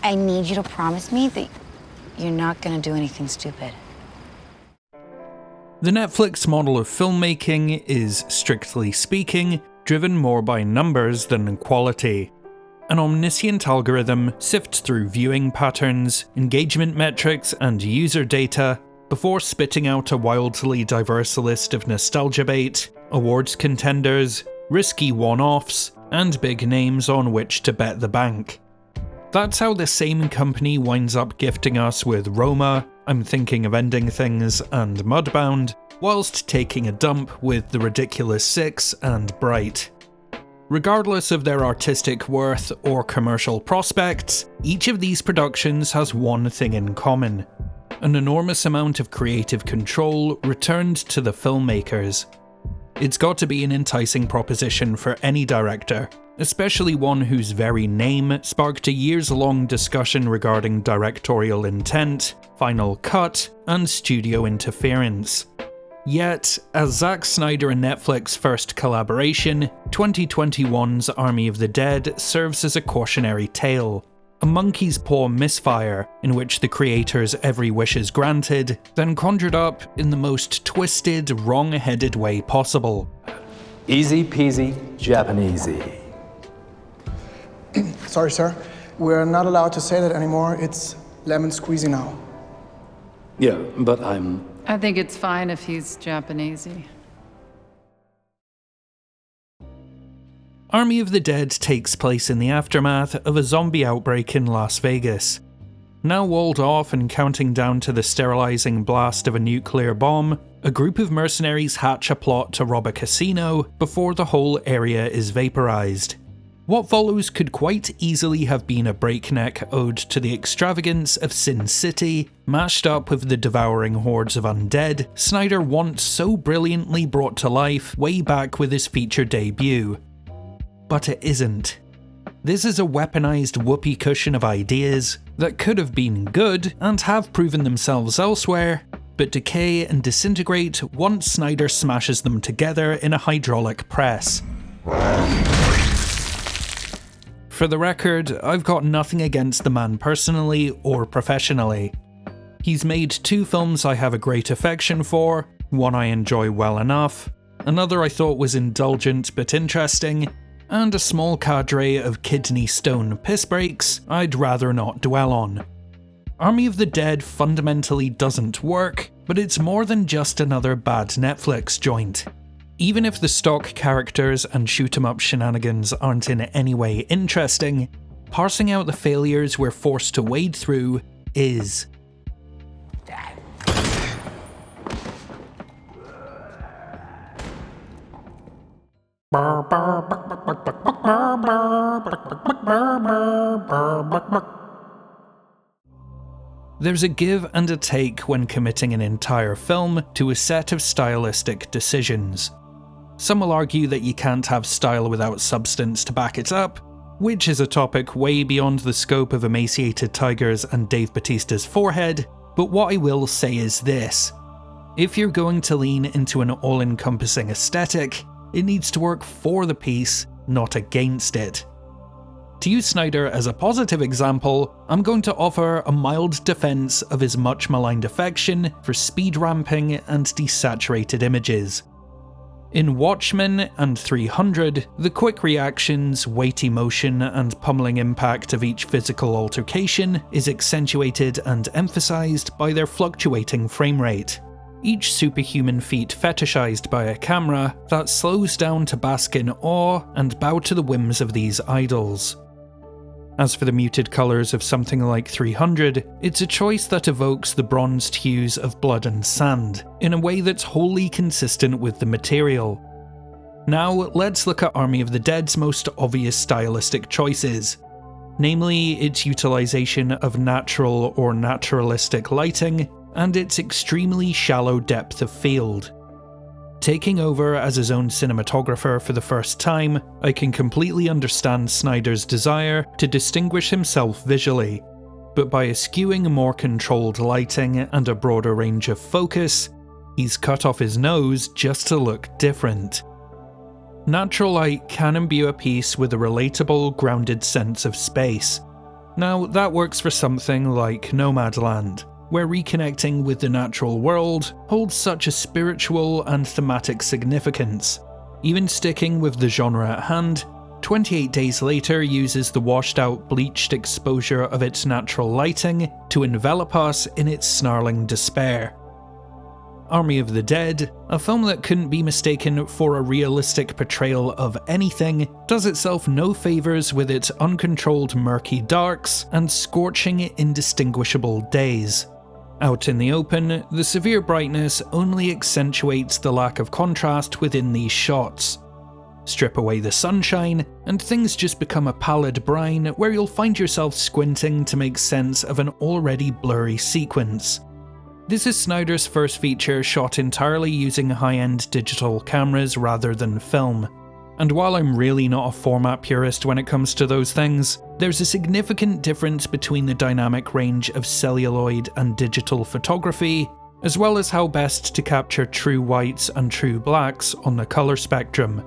I need you to promise me that you're not gonna do anything stupid. The Netflix model of filmmaking is, strictly speaking, driven more by numbers than quality. An omniscient algorithm sifts through viewing patterns, engagement metrics, and user data before spitting out a wildly diverse list of nostalgia bait, awards contenders, risky one-offs, and big names on which to bet the bank. That's how the same company winds up gifting us with Roma, I'm Thinking of Ending Things, and Mudbound, whilst taking a dump with The Ridiculous Six and Bright. Regardless of their artistic worth or commercial prospects, each of these productions has one thing in common: an enormous amount of creative control returned to the filmmakers. It's got to be an enticing proposition for any director, especially one whose very name sparked a years-long discussion regarding directorial intent, final cut, and studio interference. Yet, as Zack Snyder and Netflix's first collaboration, 2021's Army of the Dead serves as a cautionary tale. A monkey's paw misfire, in which the creator's every wish is granted, then conjured up in the most twisted, wrong-headed way possible. Easy peasy Japanesey. Sorry, sir. We're not allowed to say that anymore. It's lemon squeezy now. Yeah, but I think it's fine if he's Japanesey. Army of the Dead takes place in the aftermath of a zombie outbreak in Las Vegas. Now walled off and counting down to the sterilizing blast of a nuclear bomb, a group of mercenaries hatch a plot to rob a casino before the whole area is vaporized. What follows could quite easily have been a breakneck ode to the extravagance of Sin City, mashed up with the devouring hordes of undead Snyder once so brilliantly brought to life way back with his feature debut. But it isn't. This is a weaponized whoopee cushion of ideas that could have been good and have proven themselves elsewhere, but decay and disintegrate once Snyder smashes them together in a hydraulic press. For the record, I've got nothing against the man personally or professionally. He's made 2 films I have a great affection for, one I enjoy well enough, another I thought was indulgent but interesting, and a small cadre of kidney stone piss breaks I'd rather not dwell on. Army of the Dead fundamentally doesn't work, but it's more than just another bad Netflix joint. Even if the stock characters and shoot-'em-up shenanigans aren't in any way interesting, parsing out the failures we're forced to wade through is. There's a give and a take when committing an entire film to a set of stylistic decisions. Some will argue that you can't have style without substance to back it up, which is a topic way beyond the scope of emaciated tigers and Dave Bautista's forehead, but what I will say is this: if you're going to lean into an all-encompassing aesthetic, it needs to work for the piece, not against it. To use Snyder as a positive example, I'm going to offer a mild defense of his much maligned affection for speed ramping and desaturated images. In Watchmen and 300, the quick reactions, weighty motion, and pummeling impact of each physical altercation is accentuated and emphasized by their fluctuating frame rate. Each superhuman feat fetishized by a camera that slows down to bask in awe and bow to the whims of these idols. As for the muted colours of something like 300, it's a choice that evokes the bronzed hues of blood and sand, in a way that's wholly consistent with the material. Now, let's look at Army of the Dead's most obvious stylistic choices, namely its utilisation of natural or naturalistic lighting, and its extremely shallow depth of field. Taking over as his own cinematographer for the first time, I can completely understand Snyder's desire to distinguish himself visually, but by eschewing more controlled lighting and a broader range of focus, he's cut off his nose just to look different. Natural light can imbue a piece with a relatable, grounded sense of space. Now, that works for something like Nomadland, where reconnecting with the natural world holds such a spiritual and thematic significance. Even sticking with the genre at hand, 28 Days Later uses the washed-out, bleached exposure of its natural lighting to envelop us in its snarling despair. Army of the Dead, a film that couldn't be mistaken for a realistic portrayal of anything, does itself no favours with its uncontrolled murky darks and scorching indistinguishable days. Out in the open, the severe brightness only accentuates the lack of contrast within these shots. Strip away the sunshine, and things just become a pallid brine where you'll find yourself squinting to make sense of an already blurry sequence. This is Snyder's first feature shot entirely using high-end digital cameras rather than film. And while I'm really not a format purist when it comes to those things, there's a significant difference between the dynamic range of celluloid and digital photography, as well as how best to capture true whites and true blacks on the colour spectrum,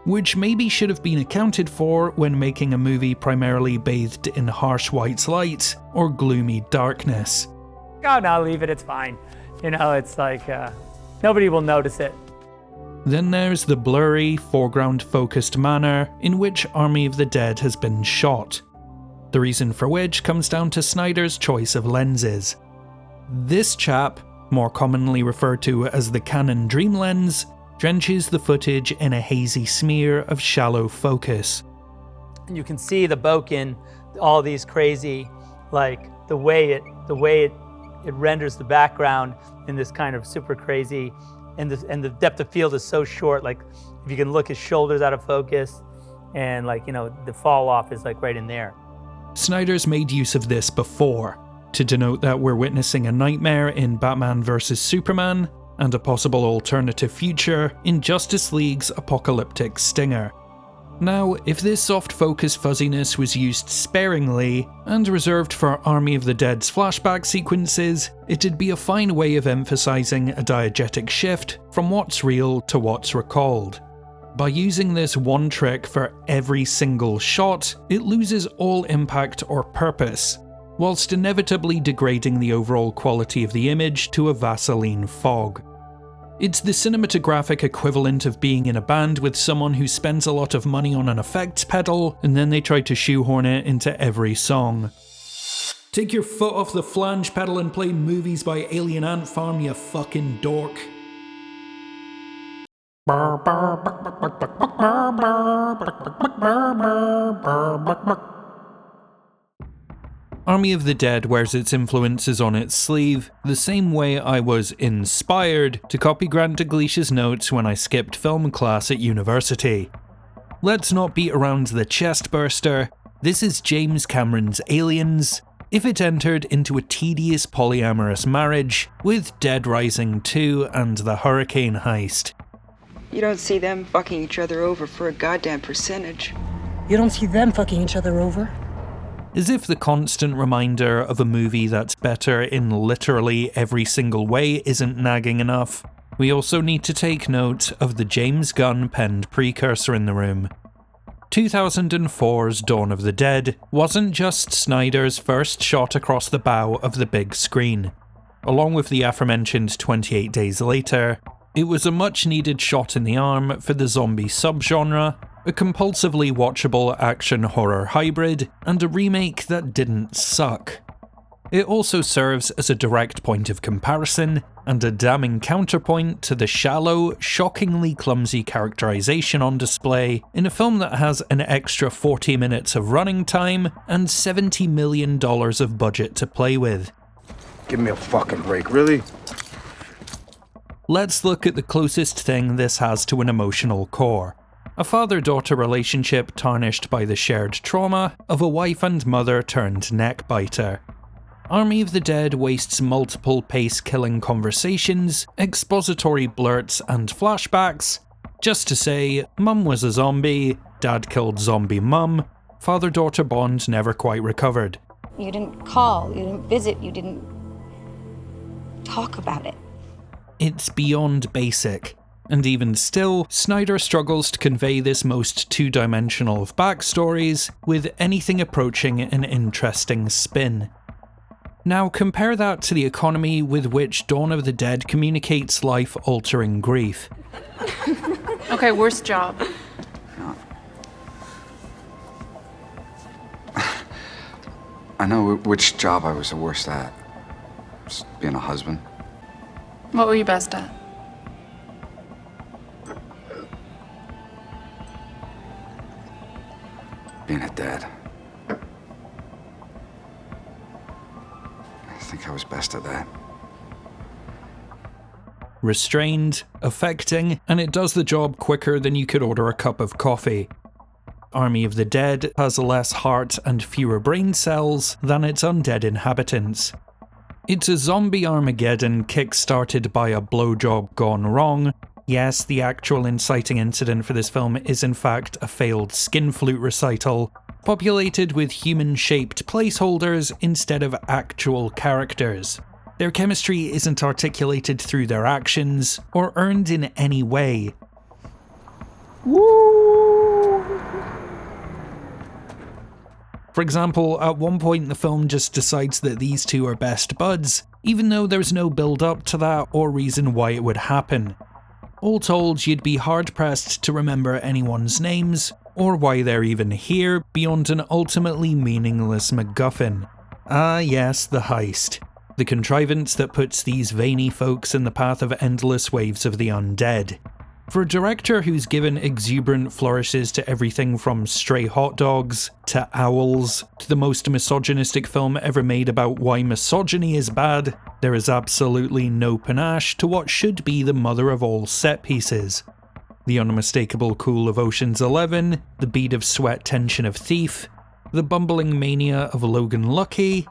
which maybe should have been accounted for when making a movie primarily bathed in harsh white light or gloomy darkness. Oh no, leave it, it's fine. You know, it's like, nobody will notice it. Then there's the blurry, foreground-focused manner in which Army of the Dead has been shot. The reason for which comes down to Snyder's choice of lenses. This chap, more commonly referred to as the Canon Dream Lens, drenches the footage in a hazy smear of shallow focus. And you can see the bokeh, all these crazy, like the way it renders the background in this kind of super crazy, and the depth of field is so short, like if you can look his shoulders out of focus, and like, you know, the fall off is like right in there. Snyder's made use of this before, to denote that we're witnessing a nightmare in Batman vs Superman, and a possible alternative future in Justice League's apocalyptic stinger. Now, if this soft focus fuzziness was used sparingly, and reserved for Army of the Dead's flashback sequences, it'd be a fine way of emphasising a diegetic shift from what's real to what's recalled. By using this one trick for every single shot, it loses all impact or purpose, whilst inevitably degrading the overall quality of the image to a Vaseline fog. It's the cinematographic equivalent of being in a band with someone who spends a lot of money on an effects pedal, and then they try to shoehorn it into every song. Take your foot off the flange pedal and play Movies by Alien Ant Farm, you fucking dork. Army of the Dead wears its influences on its sleeve, the same way I was inspired to copy Grant Daglish's notes when I skipped film class at university. Let's not beat around the chest burster, this is James Cameron's Aliens, if it entered into a tedious polyamorous marriage with Dead Rising 2 and the Hurricane Heist. You don't see them fucking each other over for a goddamn percentage. You don't see them fucking each other over. As if the constant reminder of a movie that's better in literally every single way isn't nagging enough, we also need to take note of the James Gunn penned precursor in the room. 2004's Dawn of the Dead wasn't just Snyder's first shot across the bow of the big screen. Along with the aforementioned 28 Days Later, it was a much needed shot in the arm for the zombie subgenre, a compulsively watchable action-horror hybrid, and a remake that didn't suck. It also serves as a direct point of comparison, and a damning counterpoint to the shallow, shockingly clumsy characterization on display in a film that has an extra 40 minutes of running time and $70 million of budget to play with. Give me a fucking break, really? Let's look at the closest thing this has to an emotional core. A father-daughter relationship tarnished by the shared trauma of a wife and mother turned neck-biter. Army of the Dead wastes multiple pace-killing conversations, expository blurts and flashbacks, just to say, mum was a zombie, dad killed zombie mum, father-daughter bond never quite recovered. You didn't call, you didn't visit, you didn't talk about it. It's beyond basic. And even still, Snyder struggles to convey this most two-dimensional of backstories with anything approaching an interesting spin. Now compare that to the economy with which Dawn of the Dead communicates life-altering grief. Okay, worst job. I know which job I was the worst at. Just being a husband. What were you best at? Being a dad. I think I was best at that. Restrained, affecting, and it does the job quicker than you could order a cup of coffee. Army of the Dead has less heart and fewer brain cells than its undead inhabitants. It's a zombie Armageddon kick-started by a blowjob gone wrong. Yes, the actual inciting incident for this film is in fact a failed skin flute recital, populated with human-shaped placeholders instead of actual characters. Their chemistry isn't articulated through their actions, or earned in any way. For example, at one point the film just decides that these two are best buds, even though there's no build-up to that or reason why it would happen. All told, you'd be hard-pressed to remember anyone's names, or why they're even here, beyond an ultimately meaningless MacGuffin. Ah yes, the heist. The contrivance that puts these veiny folks in the path of endless waves of the undead. For a director who's given exuberant flourishes to everything from stray hot dogs, to owls, to the most misogynistic film ever made about why misogyny is bad, there is absolutely no panache to what should be the mother of all set pieces. The unmistakable cool of Ocean's 11, the bead of sweat tension of Thief, the bumbling mania of Logan Lucky.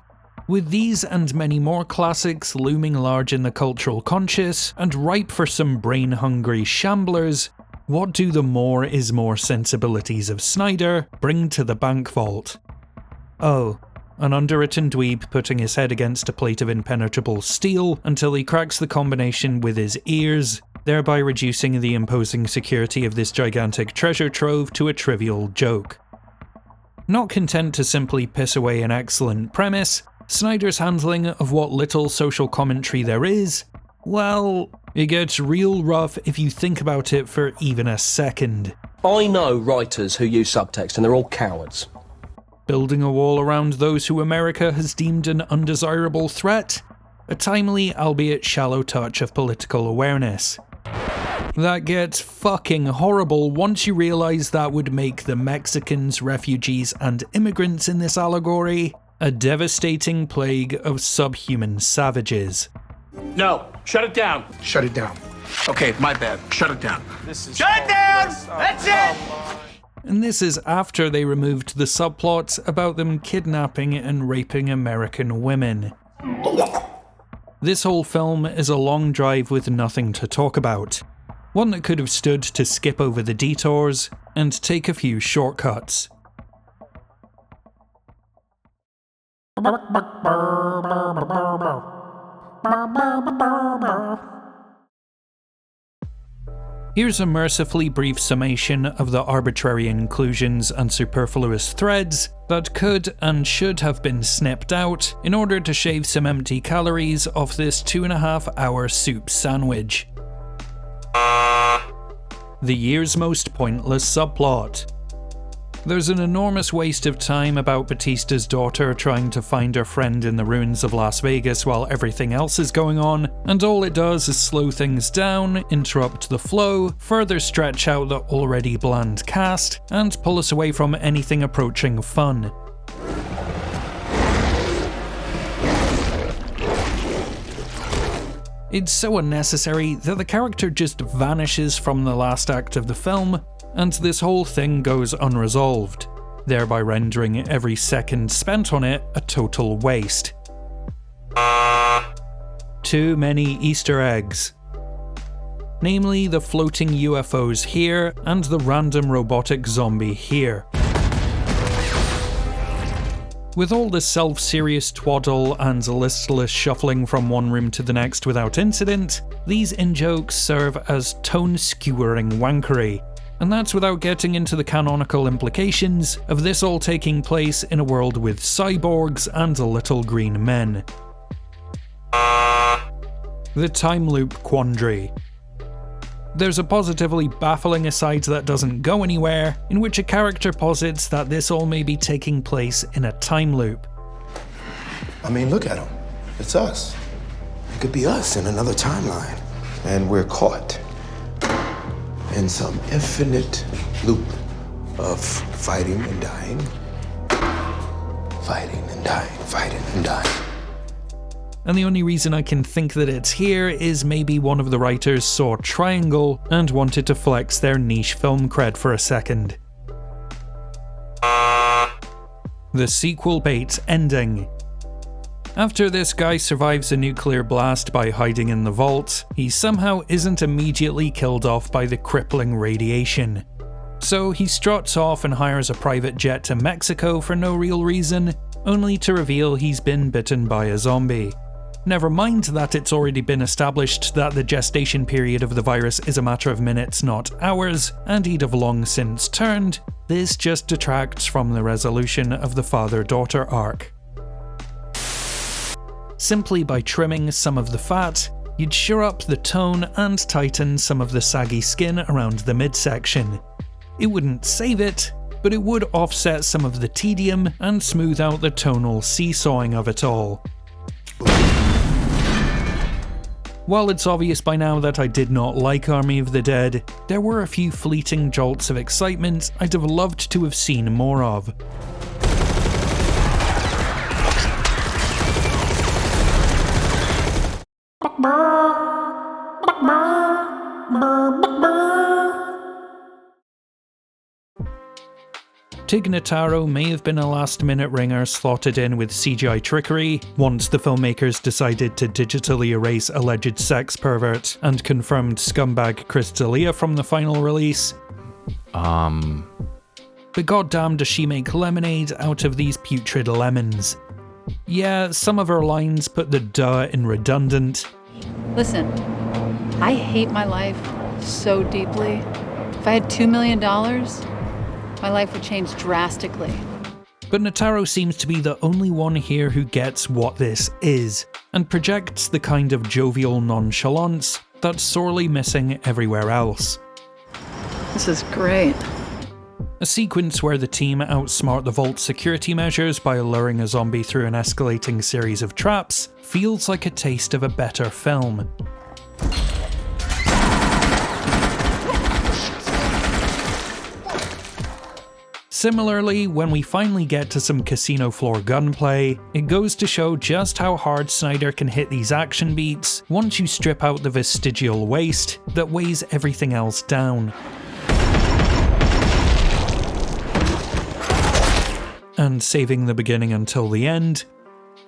With these and many more classics looming large in the cultural conscious and ripe for some brain-hungry shamblers, what do the more is more sensibilities of Snyder bring to the bank vault? Oh, an underwritten dweeb putting his head against a plate of impenetrable steel until he cracks the combination with his ears, thereby reducing the imposing security of this gigantic treasure trove to a trivial joke. Not content to simply piss away an excellent premise, Snyder's handling of what little social commentary there is, well, it gets real rough if you think about it for even a second. I know writers who use subtext and they're all cowards. Building a wall around those who America has deemed an undesirable threat? A timely, albeit shallow touch of political awareness. That gets fucking horrible once you realise that would make the Mexicans, refugees, and immigrants in this allegory a devastating plague of subhuman savages. No, shut it down. Shut it down. Okay, my bad. Shut it down. Shut it down! That's it! And this is after they removed the subplot about them kidnapping and raping American women. This whole film is a long drive with nothing to talk about. One that could have stood to skip over the detours and take a few shortcuts. Here's a mercifully brief summation of the arbitrary inclusions and superfluous threads that could and should have been snipped out in order to shave some empty calories off this 2.5-hour soup sandwich. The year's most pointless subplot. There's an enormous waste of time about Batista's daughter trying to find her friend in the ruins of Las Vegas while everything else is going on, and all it does is slow things down, interrupt the flow, further stretch out the already bland cast, and pull us away from anything approaching fun. It's so unnecessary that the character just vanishes from the last act of the film, and this whole thing goes unresolved, thereby rendering every second spent on it a total waste. Too many Easter eggs. Namely, the floating UFOs here, and the random robotic zombie here. With all the self-serious twaddle and listless shuffling from one room to the next without incident, these in-jokes serve as tone-skewering wankery. And that's without getting into the canonical implications of this all taking place in a world with cyborgs and little green men. The time loop quandary. There's a positively baffling aside that doesn't go anywhere, in which a character posits that this all may be taking place in a time loop. I mean, look at him. It's us. It could be us in another timeline. And we're caught in some infinite loop of fighting and dying, fighting and dying, fighting and dying. And the only reason I can think that it's here is maybe one of the writers saw Triangle and wanted to flex their niche film cred for a second. The sequel bait ending. After this guy survives a nuclear blast by hiding in the vault, he somehow isn't immediately killed off by the crippling radiation. So he struts off and hires a private jet to Mexico for no real reason, only to reveal he's been bitten by a zombie. Never mind that it's already been established that the gestation period of the virus is a matter of minutes, not hours, and he'd have long since turned, this just detracts from the resolution of the father-daughter arc. Simply by trimming some of the fat, you'd shore up the tone and tighten some of the saggy skin around the midsection. It wouldn't save it, but it would offset some of the tedium and smooth out the tonal seesawing of it all. While it's obvious by now that I did not like Army of the Dead, there were a few fleeting jolts of excitement I'd have loved to have seen more of. Tig Notaro may have been a last-minute ringer slotted in with CGI trickery once the filmmakers decided to digitally erase alleged sex pervert and confirmed scumbag Chris D'Elia from the final release. But goddamn does she make lemonade out of these putrid lemons. Yeah, some of her lines put the duh in redundant. Listen, I hate my life so deeply. If I had $2 million, my life would change drastically. But Notaro seems to be the only one here who gets what this is, and projects the kind of jovial nonchalance that's sorely missing everywhere else. This is great. A sequence where the team outsmart the vault security measures by luring a zombie through an escalating series of traps feels like a taste of a better film. Similarly, when we finally get to some casino floor gunplay, it goes to show just how hard Snyder can hit these action beats once you strip out the vestigial waste that weighs everything else down. And saving the beginning until the end,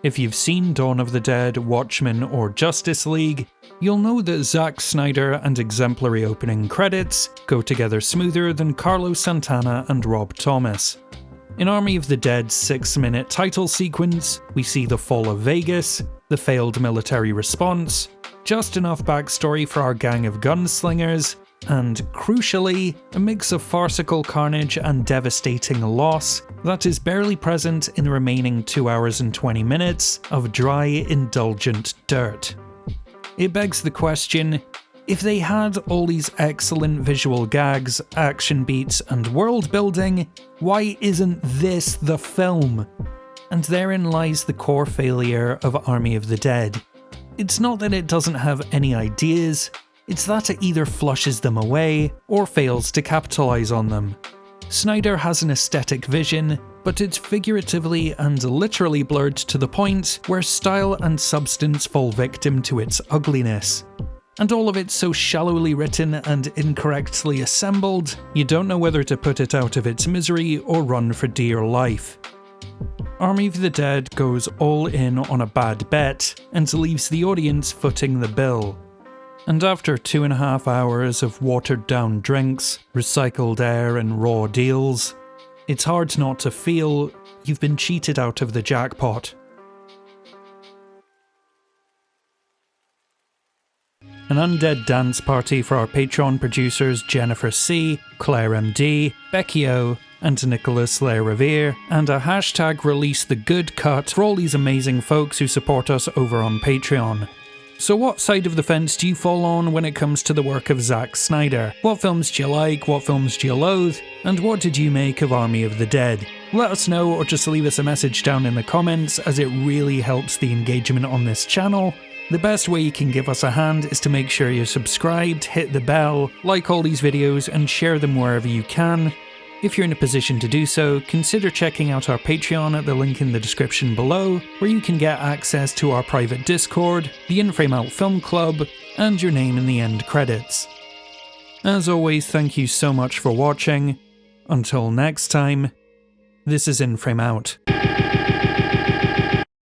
if you've seen Dawn of the Dead, Watchmen, or Justice League, you'll know that Zack Snyder and exemplary opening credits go together smoother than Carlos Santana and Rob Thomas. In Army of the Dead's 6-minute title sequence, we see the fall of Vegas, the failed military response, just enough backstory for our gang of gunslingers, and, crucially, a mix of farcical carnage and devastating loss that is barely present in the remaining 2 hours and 20 minutes of dry, indulgent dirt. It begs the question, if they had all these excellent visual gags, action beats, and world building, why isn't this the film? And therein lies the core failure of Army of the Dead. It's not that it doesn't have any ideas, it's that it either flushes them away or fails to capitalize on them. Snyder has an aesthetic vision, but it's figuratively and literally blurred to the point where style and substance fall victim to its ugliness. And all of it so shallowly written and incorrectly assembled, you don't know whether to put it out of its misery or run for dear life. Army of the Dead goes all in on a bad bet and leaves the audience footing the bill. And after 2.5 hours of watered-down drinks, recycled air and raw deals, it's hard not to feel, you've been cheated out of the jackpot. An undead dance party for our Patreon producers Jennifer C, Claire MD, Becky O, and Nicholas Le Revere, and a hashtag release the good cut for all these amazing folks who support us over on Patreon. So what side of the fence do you fall on when it comes to the work of Zack Snyder? What films do you like, what films do you loathe, and what did you make of Army of the Dead? Let us know, or just leave us a message down in the comments, as it really helps the engagement on this channel. The best way you can give us a hand is to make sure you're subscribed, hit the bell, like all these videos, and share them wherever you can. If you're in a position to do so, consider checking out our Patreon at the link in the description below, where you can get access to our private Discord, the In Frame Out Film Club, and your name in the end credits. As always, thank you so much for watching. Until next time, this is In Frame Out.